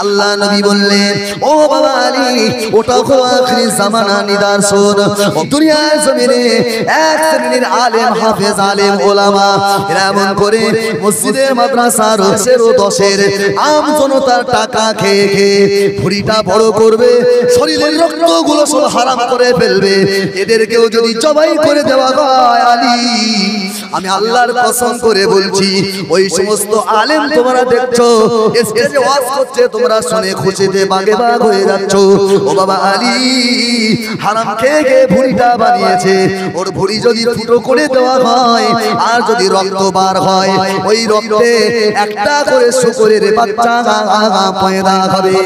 আল্লাহ নবী বললেন, ও বাবা আলী, ওটা হলো আখিরি জামানা নিদর্শন। দুনিয়ার জমিনে এক শ্রেণীর আলেম, হাফেজ, আলেম, ওলামা এরা এমন করে মসজিদের মাদ্রাসার রোশের ও দশের আম জনতার টাকা খেয়ে খেয়ে ভুঁড়িটা বড় করবে, শরীরের রক্তগুলো সব হারাম করে ফেলবে। এদেরকেও যদি জবাই করে দেওয়া হয় আলী, আমি আল্লাহর কসম করে বলছি, ওই সমস্ত আলেম তোমরা দেখছো স্টেজে ওয়াজ করছে, তোমরা শুনে খুশিতে বাগে বাগ হয়ে যাচ্ছ। ও বাবা আলী হারাম খেয়ে খেয়ে ভুঁড়িটা বানিয়েছে, ওর ভুঁড়ি যদি ফুটো করে দেওয়া হয় আর যদি রক্ত বার হয়, ওই রক্তে একটা করে শুকরের বাচ্চা পয়দা হবে।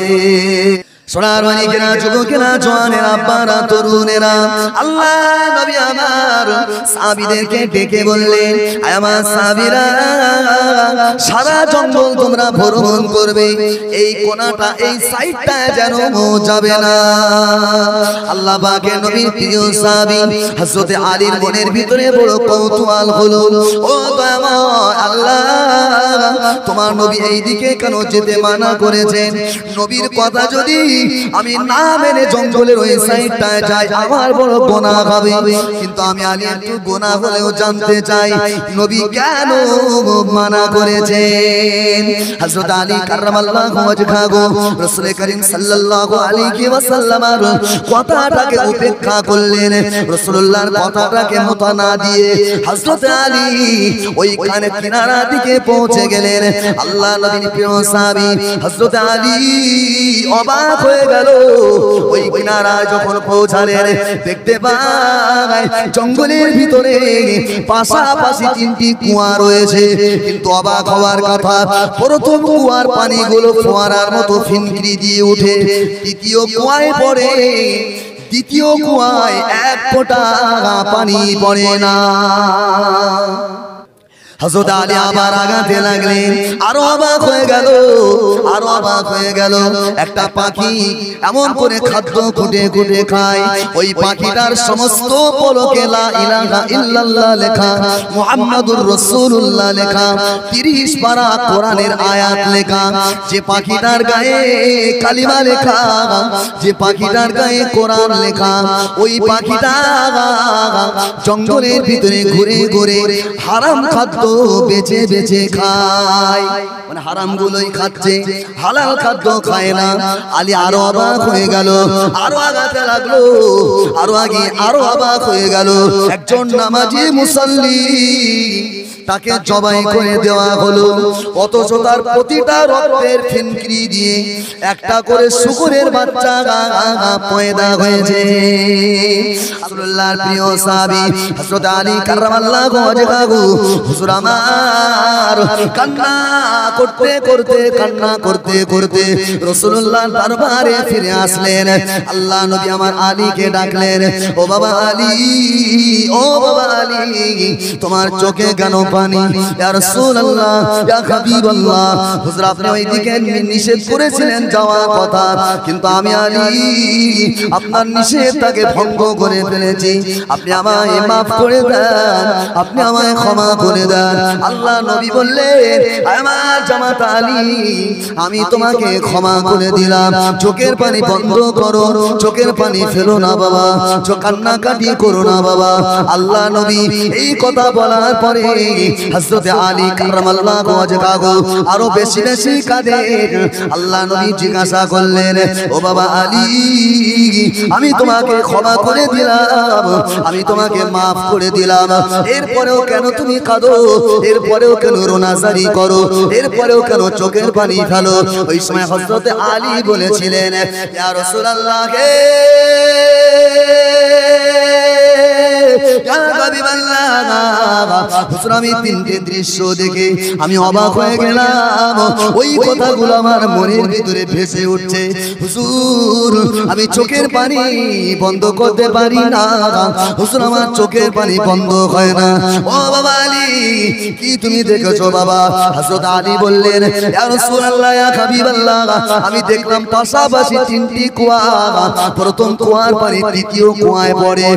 সোনার মানিকেরা, যুবকেরা, জওয়ানেরা, আব্বারা, তরুণেরা, আল্লাহ নবী আমার সাহাবীদেরকে ডেকে বললেন, আমার সাহাবীরা, সারা জঙ্গল তোমরা ভ্রমণ করবে, এই কোণাটা এই সাইডটা যেন যাবে না। আল্লাহ পাকের নবীর প্রিয় সাহাবী হযরত আলীর মনের ভিতরে বড় কৌতূহল হলো, ও দয়াময় আল্লাহ, তোমার নবী এই দিকে কেন যেতে মানা করেছেন? নবীর কথা যদি আমি না মেনে জঙ্গলের ওই সাইডটায় যাই, আমার বড় গুনাহ হবে। কিন্তু আমি আলী একটু গুনাহ হলেও জানতে চাই নবী কেন মানা করেছেন। হযরত আলী কাররামাল্লাহু ওয়াজহাহু রাসূল করিম সাল্লাল্লাহু আলাইহি ওয়াসাল্লামের কথাটাকে উপেক্ষা করলেন, রাসূলুল্লাহর কথাটাকে মাথা না দিয়ে হযরত আলী ওই কানে কিনারা দিকে পৌঁছে গেলেন। আল্লাহ নবীর প্রিয় সাহাবী হযরত আলী অবাক হয়ে গেল। ওই কিনারায় যখন পৌঁছালেন, দেখতে পায় জঙ্গলের ভিতরে পাশাপাশি তিনটি কুয়া রয়েছে। কিন্তু অবাক হওয়ার কথা, প্রথম কুয়ার পানিগুলো ফোয়ারার মতো ফিনকিরি দিয়ে উঠে দ্বিতীয় কুয়ায় পড়ে, দ্বিতীয় কুয়ায় এক ফোঁটা পানি পড়ে না। হযরত আলী আবার আগাতে লাগলেন, আরো অবাক হয়ে গেল, আরো অবাক হয়ে গেল। একটা পাখি এমন করে খাদ্য খুঁটে খুঁটে খায়, ওই পাখিটার সমস্ত পলকে লা ইলাহা ইল্লাল্লাহ লেখা, মুহাম্মাদুর রাসূলুল্লাহ লেখা, 30 পারা কোরআনের আয়াত লেখা। যে পাখিটার গায়ে কালিমা লেখা, যে পাখিটার গায়ে কোরআন লেখা, ওই পাখিটা জঙ্গলের ভিতরে ঘুরে ঘুরে হারাম খাদ্য বেছে বেছে খায়, মানে হারাম গুলোই খাচ্ছে, হালাল খাদ্য খায় না। আলী আরো অবাক হয়ে গেল, আরো আগাতে লাগলো, আরো আগে আরো অবাক হয়ে গেল। একজন নামাজি মুসাল্লি, তাকে জবাই করে দেওয়া হলো, অথচ তার প্রতিটা রক্তের ফিনকিরি দিয়ে একটা করে শুকরের বাচ্চা পয়দা হয়েছে। রাসূলুল্লাহর প্রিয় সাহাবী হযরত আলী কাররামাল্লাহু ওয়াজহাহু হুজুর আমার কান্না করতে করতে রাসূলুল্লাহর দরবারে ফিরে আসলেন। আল্লাহ নবী আমার আলীকে ডাকলেন, ও বাবা আলী, ও বাবা আলী, তোমার চোখে কেন পানি? ইয়া রাসূলুল্লাহ, ইয়া হাবিবাল্লাহ, হুজুর আপনি ওইদিকে নিষেধ করেছিলেন যাওয়ার কথা, কিন্তু আমি আলী আপনার নিষেধটাকে ভঙ্গ করে ফেলেছি, আপনি আমায় মাফ করে দেন, আপনি আমায় ক্ষমা করে দেন। আল্লাহ নবী বললেন, আমার জামাত আলী, আমি তোমাকে ক্ষমা করে দিলাম, চোখের পানি বন্ধ করো, চোখের পানি ফেলো না বাবা, চোখ কান্নাকাটি করো না বাবা। আল্লাহ নবী এই কথা বলার পরে হযরত আলী কাররামাল্লাহু ওয়াজহাহু আরো বেশি বেশি কাঁদেন। আল্লাহ নবী জিজ্ঞাসা করলেন, ও বাবা আলী, আমি তোমাকে ক্ষমা করে দিলাম, আমি তোমাকে মাফ করে দিলাম, এরপরেও কেন তুমি কাঁদো? এরপরেও কেন রোনাজারি করো? এরপরেও কেন চোখের পানি ফেলো? ওই সময় হযরত আলী বলেছিলেন, ইয়া রাসূলুল্লাহ, হুজুর আমি তিনটে দৃশ্য দেখে আমি অবাক হয়ে গেলাম, ওই কথাগুলো আমার মনের ভিতরে ভেসে উঠছে। হুজুর আমি চোখের পানি বন্ধ করতে পারি না, হুজুর আমার চোখের পানি বন্ধ হয় না। ও বাবা আলী, কি তুমি দেখেছো বাবা? হযরত আলী বললেন, ইয়া রাসূলুল্লাহ, ইয়া হাবিবাল্লাহ, আমি দেখলাম পাশাপাশি তিনটি কুয়া, প্রথম কুয়ার পানি দ্বিতীয় কুয়ায় পড়ে,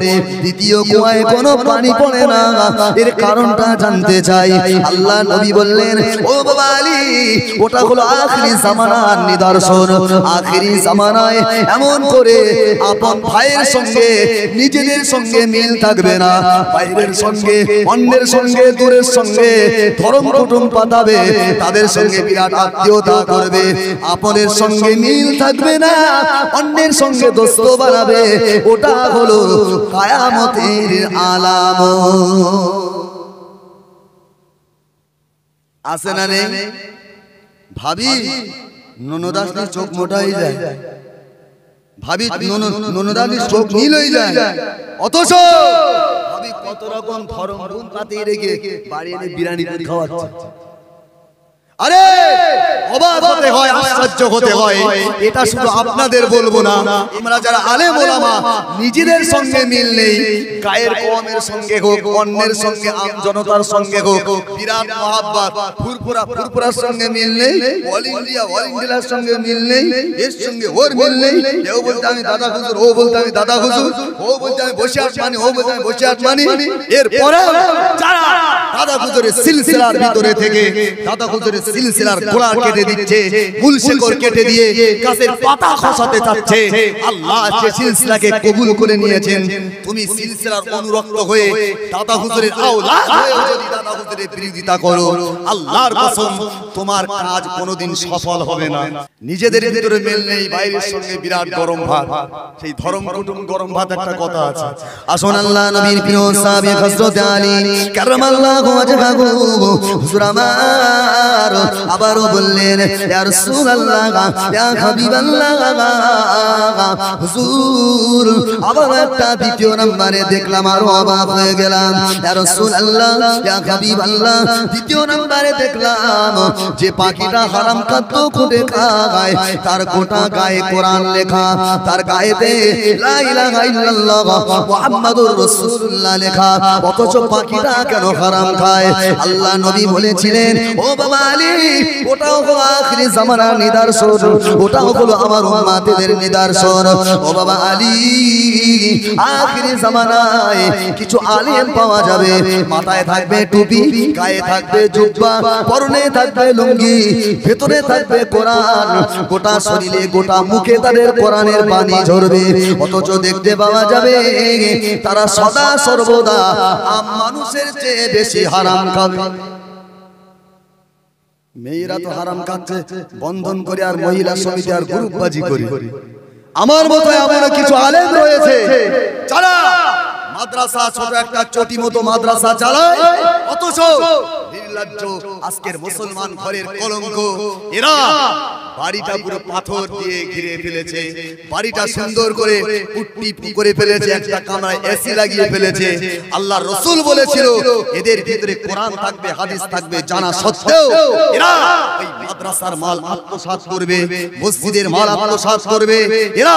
দ্বিতীয় কুয়া কুয়ায় কোনো পানি পড়ে না, এর কারণটা জানতে চাই। আল্লাহ নবী বললেন, ও বাবা আলী, ওটা হলো আখিরি জামানার নিদর্শন। আখিরি জামানায় এমন করে আপন ভাইয়ের সঙ্গে নিজেদের সঙ্গে মিল থাকবে না, বাইরের সঙ্গে অন্যের সঙ্গে দূরের সঙ্গে ধর্ম কুটুম পাতাবে, তাদের সঙ্গে বিরাট আত্মীয়তা করবে, আপনের সঙ্গে মিল থাকবে না, অন্যের সঙ্গে দোস্ত বানাবে। ওটা হলো কিয়ামতের আলামত। আছে না নেই? ভাবি ননদাসনির চোখ মোটা হয়ে যায়, ভাবি ননদাসনির চোখ নীল হয়ে যায়, অথচ ভাবি কত রকম ধর্ম গুণ পাতিয়ে রেখে বাড়ি এনে বিরিয়ানি খাওয়াচ্ছে। আরে অবাক হতে হয়, আশ্চর্য হতে হয়। এটা শুধু আপনাদের বলবো না, আমরা যারা আলেম ওলামা নিজেদের সঙ্গে মিল নেই, গায়ের কওমের সঙ্গে হোক, অন্যের সঙ্গে আম জনতার সঙ্গে হোক, বিরাট মহাব্বত, ফুরফুরার সঙ্গে মিল নেই, অল ইন্ডিয়ার সঙ্গে মিল নেই, এর সঙ্গে ওর মিল নেই। কেউ বলতে আমি দাদা হুজুর, ও বলতে আমি দাদা হুজুর, ও বলতে আমি বসিয়াত মানি, ও বলতে আমি বসিয়াত মানি। এরপরে যারা দাদা হুজুরের সিলসিলার ভিতরে থেকে দাদা হুজুরের সিলসিলার গোড়া কেটে দিচ্ছে, মূল শিকড় কেটে দিয়ে গাছের পাতা খসাতে চাচ্ছে, আল্লাহ যে সিলসিলাকে কবুল করে নিয়েছেন, তুমি সিলসিলার অনুরক্ত হয়ে দাদা হুজুরের আওলাদ হয়ে যদি দাদা হুজুরের বিরোধিতা করো, আল্লাহর কসম তোমার কাজ কোনোদিন সফল হবে না। নিজেদের ভিতরে মিল নেই, বাইরের সঙ্গে বিরাট গরম ভাত, সেই ধর্ম কুটুম গরম ভাত একটা কথা আছে। আসুন আল্লাহ নবীর প্রিয় সাহাবী হযরত আলী কারামাল্লাহু ওয়াজহাহু হুজুর আমার আবারও বললেন, ইয়া রাসূলুল্লাহ, ইয়া হাবিবাল্লাহ, হুজুর আবার একটা দ্বিতীয় নম্বরে দেখলাম, আরো অবাক হয়ে গেলাম। ইয়া রাসূলুল্লাহ, ইয়া হাবিবাল্লাহ, দ্বিতীয় নম্বরে দেখলাম যে পাখিটা হারাম খাদ্য খুঁটে খায়, তার গোটা গায়ে কোরআন লেখা, তার গায়েতে লা ইলাহা ইল্লাল্লাহ মুহাম্মাদুর রাসূলুল্লাহ লেখা, অথচ পাখিটা কেন হারাম খায়? আল্লাহ নবী বলেছিলেন, ও বাবা আলী, ওটাও হলো আখিরি জামানার নিদর্শন, ওটাও হলো আমার উম্মতের নিদর্শন। ও বাবা আলী, আখিরি জামানায় কিছু আলেম পাওয়া যাবে, মাথায় থাকবে টুপি, গায়ে থাকবে জুব্বা, পরনে থাকবে লুঙ্গি, ভেতরে থাকবে কোরআন, গোটা শরীরে গোটা মুখে তাদের কোরআনের পানি ঝরবে, অথচ দেখতে পাওয়া যাবে তারা সদা সর্বদা মানুষের চেয়ে বেশি হারাম খাবে। মেয়েরা তো হারাম খাচ্ছে বন্ধন করে, আর মহিলা সমিতি আর গ্রুপবাজি করে। আমার মতো এমন কিছু আলেম রয়েছে যারা মাদ্রাসা, ছোট একটা চটি মতো মাদ্রাসা চালায়, অথচ নির্লজ্জ আজকের মুসলমান ঘরের কলঙ্ক। এরা বাড়িটা পুরো পাথর দিয়ে ঘিরে ফেলেছে, বাড়িটা সুন্দর করে পুট্টি করে ফেলেছে, একটা কামরায় এসি লাগিয়ে ফেলেছে। আল্লাহর রাসূল বলেছিল এদের ভিতরে কোরআন থাকবে, হাদিস থাকবে, জানা সত্ত্বেও এরা ওই মাদ্রাসার মাল আত্মসাৎ করবে, মসজিদের মাল আত্মসাৎ করবে, এরা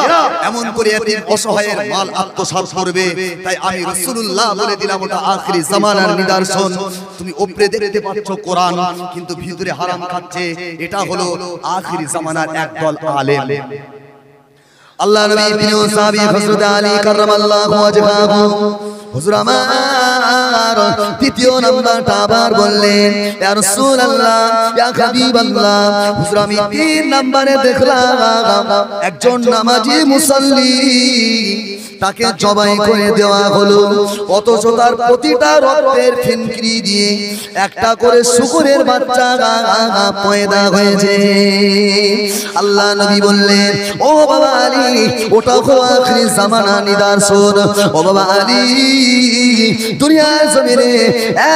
এমন করে এতিম অসহায়ের মাল আত্মসাৎ করবে। তাই আমি রাসূলুল্লাহ বলে দিলাম, ওটা আখিরি জামানার নিদর্শন। তুমি উপরে দেখতে পাচ্ছ কোরআন, কিন্তু ভিতরে হারাম খাচ্ছে, এটা হলো আখিরি জামানার একদল আলেম। আল্লাহ নবী প্রিয় সাহাবী হযরত আলী কারামাল্লাহু ওয়াজহাহু হুজুর আমার তৃতীয় নাম্বারটা আবার বললেন, ইয়া রাসূলুল্লাহ, ইয়া হাবিবাল্লাহ, হুজুর আমি তিন নম্বরে দেখলাম একজন নামাজি মুসাল্লি, তাকে জবাই করে দেওয়া হলো, অথচ তার প্রতিটা রক্তের ফিনকিরি দিয়ে একটা করে শুকরের বাচ্চা পয়দা হয়েছে। আল্লাহ নবী বললেন, ও বাবা আলী, ওটা হলো আখিরি জামানার নিদর্শন। ও বাবা আলী, দুনিয়ার জমিনে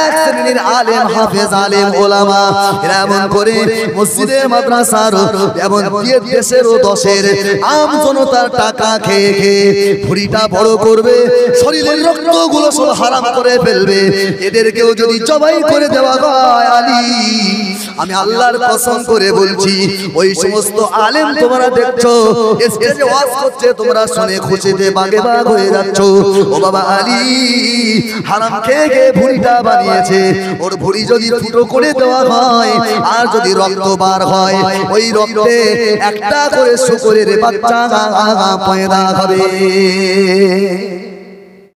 এক শ্রেণীর আলেম, হাফেজ, আলেম, ওলামা এরা এমন করে মসজিদের মাদ্রাসার এমন দেশের ও দশের আম জনতার টাকা খেয়ে খেয়ে ভুড়িটা বড় করবে, শরীরের রক্তগুলো সব হারাম করে ফেলবে। এদেরকেও যদি জবাই করে দেওয়া হয়, আলী আমি আল্লাহর কসম করে বলছি, ওই সমস্ত আলেম তোমরা দেখছো স্টেজে ওয়াজ করছে, তোমরা শুনে খুশিতে বাগে বাগ হয়ে যাচ্ছ। ও বাবা আলী, হারাম খেয়ে খেয়ে ভুড়িটা বানিয়েছে, ওর ভুড়ি যদি ফুটো করে দেওয়া হয় আর যদি রক্ত বার হয়, ওই রক্তে একটা করে শুকরের বাচ্চা পয়দা হবে।